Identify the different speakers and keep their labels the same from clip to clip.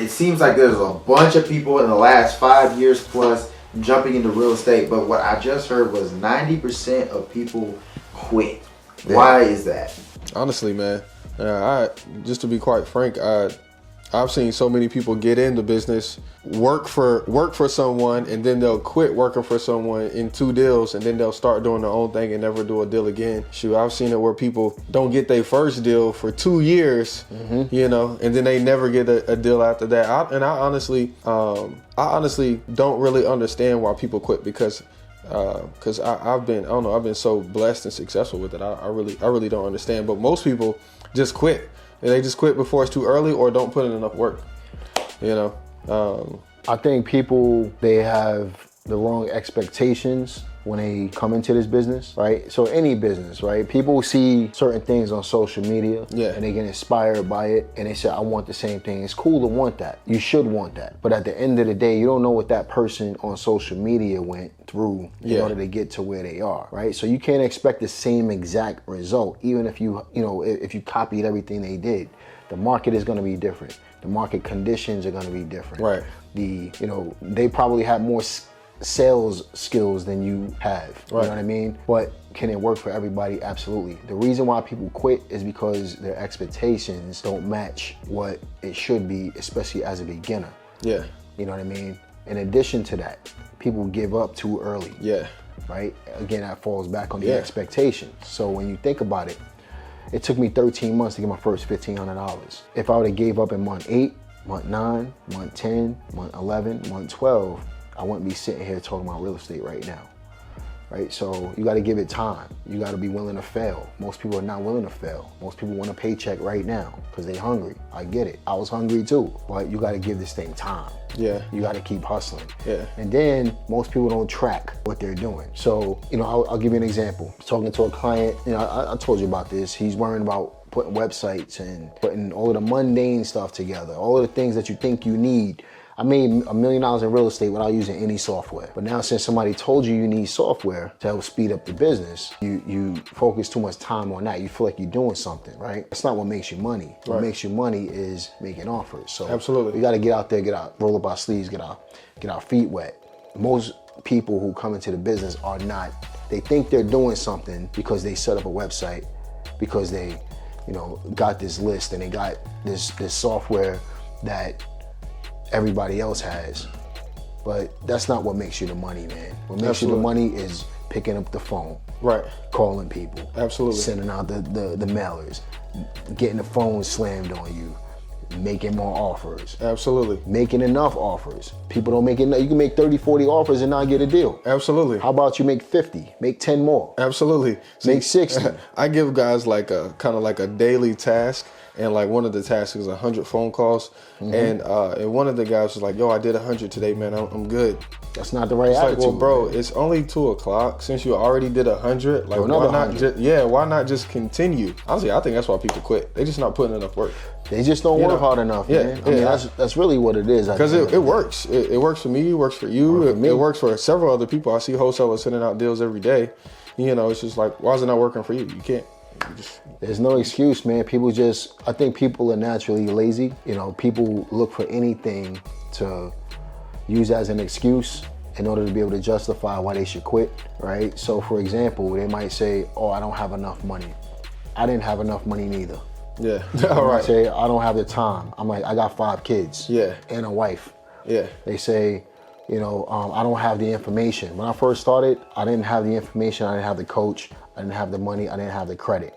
Speaker 1: it seems like there's a bunch of people in the last 5 years plus jumping into real estate, but what I just heard was 90% of people quit. Yeah. Why is that?
Speaker 2: Honestly, man, just to be quite frank, I've seen so many people get into business, work for someone, and then they'll quit working for someone in 2 deals, and then they'll start doing their own thing and never do a deal again. Shoot, I've seen it where people don't get their first deal for 2 years, you know, and then they never get a deal after that. I honestly don't really understand why people quit because I've been so blessed and successful with it. I really don't understand. But most people just quit. And they just quit before it's too early or don't put in enough work, you know?
Speaker 3: I think people, they have the wrong expectations when they come into this business, right? So any business, right? People see certain things on social media and they get inspired by it and they say, I want the same thing. It's cool to want that. You should want that. But at the end of the day, you don't know what that person on social media went through in order to get to where they are, right? So you can't expect the same exact result, even if if you copied everything they did. The market is gonna be different. The market conditions are gonna be different.
Speaker 2: Right.
Speaker 3: They probably have more sales skills than you have, you know what I mean? But can it work for everybody? Absolutely. The reason why people quit is because their expectations don't match what it should be, especially as a beginner.
Speaker 2: Yeah.
Speaker 3: You know what I mean? In addition to that, people give up too early.
Speaker 2: Yeah.
Speaker 3: Right? Again, that falls back on the expectations. So when you think about it, it took me 13 months to get my first $1,500. If I would have gave up in month 8, month 9, month 10, month 11, month 12, I wouldn't be sitting here talking about real estate right now, right? So you got to give it time. You got to be willing to fail. Most people are not willing to fail. Most people want a paycheck right now because they're hungry. I get it. I was hungry too, but you got to give this thing time.
Speaker 2: Yeah.
Speaker 3: You got to keep hustling.
Speaker 2: Yeah.
Speaker 3: And then most people don't track what they're doing. So, I'll give you an example. Talking to a client, I told you about this. He's worrying about putting websites and putting all of the mundane stuff together, all of the things that you think you need. I made $1 million in real estate without using any software. But now since somebody told you need software to help speed up the business, you focus too much time on that. You feel like you're doing something, right? That's not what makes you money. What makes you money is making offers. So
Speaker 2: absolutely,
Speaker 3: we got to get out there, roll up our sleeves, get our feet wet. Most people who come into the business are not. They think they're doing something because they set up a website, because they, got this list and they got this software that everybody else has. But that's not what makes you the money, man. What makes you the money is picking up the phone, calling people, sending out the mailers, getting the phone slammed on you, making more offers, making enough offers. People don't make enough. You can make 30, 40 offers and not get a deal. How about you make 50, make 10 more? Make 60.
Speaker 2: I give guys like a kind of like a daily task. And like one of the tasks is 100 phone calls, and one of the guys was like, "Yo, I did 100 today, man. I'm good."
Speaker 3: That's not the right attitude.
Speaker 2: Like, well, bro, it's only 2:00. Since you already did 100, like, why not just continue? Honestly, I think that's why people quit. They just not putting enough work.
Speaker 3: They just don't work hard enough, man. I mean, that's really what it is.
Speaker 2: Because it works. It works for me. It works for you. It works for several other people. I see wholesalers sending out deals every day. It's just like, why is it not working for you? You can't.
Speaker 3: There's no excuse, man. I think people are naturally lazy. People look for anything to use as an excuse in order to be able to justify why they should quit, right? So for example, they might say, oh, I don't have enough money. I didn't have enough money neither.
Speaker 2: Yeah.
Speaker 3: All right. Say, I don't have the time. I'm like, I got 5 kids.
Speaker 2: Yeah.
Speaker 3: And a wife.
Speaker 2: Yeah.
Speaker 3: They say, I don't have the information. When I first started, I didn't have the information. I didn't have the coach. I didn't have the money. I didn't have the credit.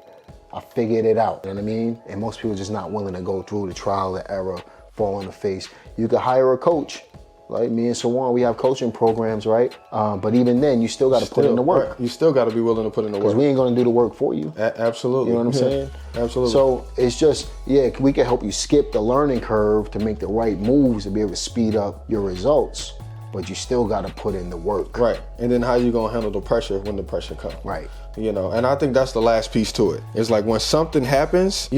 Speaker 3: I figured it out, you know what I mean? And most people are just not willing to go through the trial, the error, fall on the face. You could hire a coach. Like me and Sawan, we have coaching programs, right? But even then, you still got to put in the work.
Speaker 2: Right. You still got to be willing to put in the work.
Speaker 3: Because we ain't going to do the work for you.
Speaker 2: Absolutely.
Speaker 3: You know what I'm saying?
Speaker 2: Absolutely.
Speaker 3: So it's just, we can help you skip the learning curve to make the right moves to be able to speed up your results. But you still got to put in the work.
Speaker 2: Right. And then how you going to handle the pressure when the pressure comes.
Speaker 3: Right.
Speaker 2: And I think that's the last piece to it. It's like when something happens,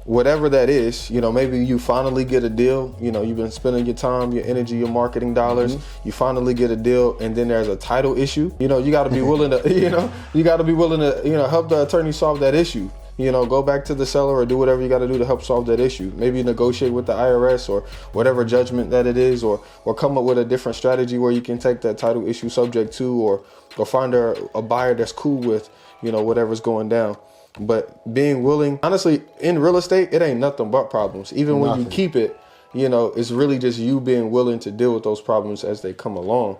Speaker 2: whatever that is, maybe you finally get a deal, you've been spending your time, your energy, your marketing dollars, you finally get a deal, and then there's a title issue. You got to be willing to, help the attorney solve that issue. go back to the seller or do whatever you got to do to help solve that issue. Maybe negotiate with the IRS or whatever judgment that it is, or come up with a different strategy where you can take that title issue subject to, or find a buyer that's cool with, whatever's going down. But being willing, honestly, in real estate, it ain't nothing but problems. Even when you keep it, it's really just you being willing to deal with those problems as they come along.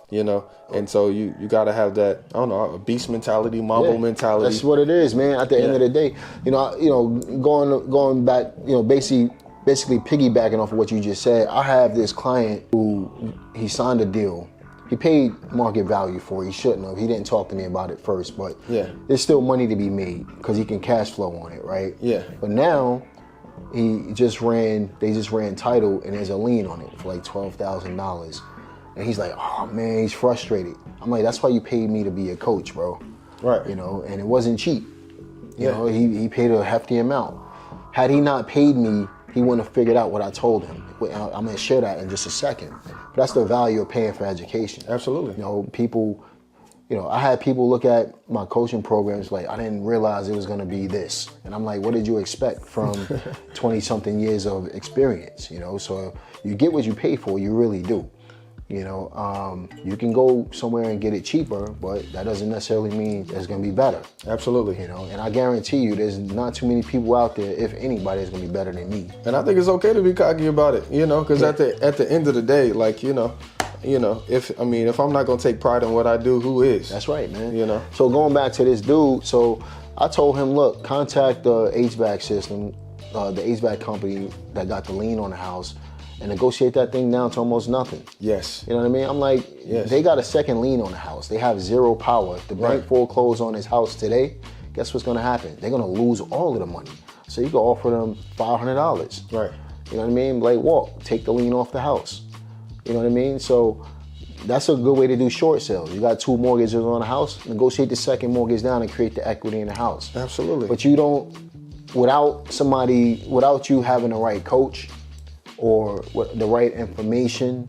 Speaker 2: And so you got to have that, I don't know, a beast mentality, Mambo mentality.
Speaker 3: That's what it is, man. At the end of the day, going back, basically piggybacking off of what you just said, I have this client who he signed a deal. He paid market value for it. He shouldn't have. He didn't talk to me about it first, but there's still money to be made because he can cash flow on it, right? Yeah. But now they just ran title and there's a lien on it for like $12,000. And he's like, oh man, he's frustrated. I'm like, that's why you paid me to be a coach, bro. Right. And it wasn't cheap. He paid a hefty amount. Had he not paid me, he wouldn't have figured out what I told him. I'm gonna share that in just a second. But that's the value of paying for education. Absolutely. People, I had people look at my coaching programs like, I didn't realize it was gonna be this. And I'm like, what did you expect from 20 something years of experience? So you get what you pay for, you really do. You can go somewhere and get it cheaper, but that doesn't necessarily mean it's going to be better. Absolutely. And I guarantee you there's not too many people out there, if anybody, is going to be better than me. And I think it's okay to be cocky about it, because at the end of the day, like, if I'm not going to take pride in what I do, who is? That's right, man. So going back to this dude, so I told him, look, contact the HVAC system, the HVAC company that got the lien on the house, and negotiate that thing down to almost nothing. Yes. You know what I mean? I'm like, they got a second lien on the house. They have zero power. If the bank foreclosed on his house today, guess what's gonna happen? They're gonna lose all of the money. So you can offer them $500. Right. You know what I mean? Like, walk, take the lien off the house. You know what I mean? So that's a good way to do short sales. You got 2 mortgages on the house, negotiate the second mortgage down and create the equity in the house. Absolutely. But you don't, without you having the right coach, or the right information,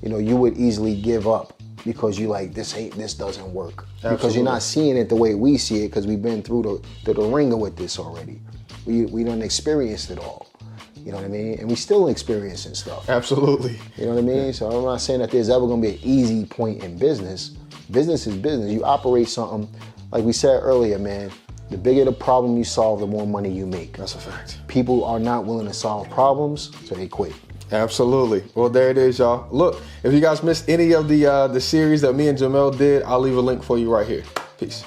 Speaker 3: you would easily give up because you like, this doesn't work. Absolutely. Because you're not seeing it the way we see it, because we've been through the ringer with this already. We done experienced it all. You know what I mean? And we still experiencing stuff. Absolutely. You know what I mean? So I'm not saying that there's ever gonna be an easy point in business. Business is business. You operate something, like we said earlier, man, the bigger the problem you solve, the more money you make. That's a fact. People are not willing to solve problems, so they quit. Absolutely. Well, there it is, y'all. Look, if you guys missed any of the series that me and Jamel did, I'll leave a link for you right here. Peace.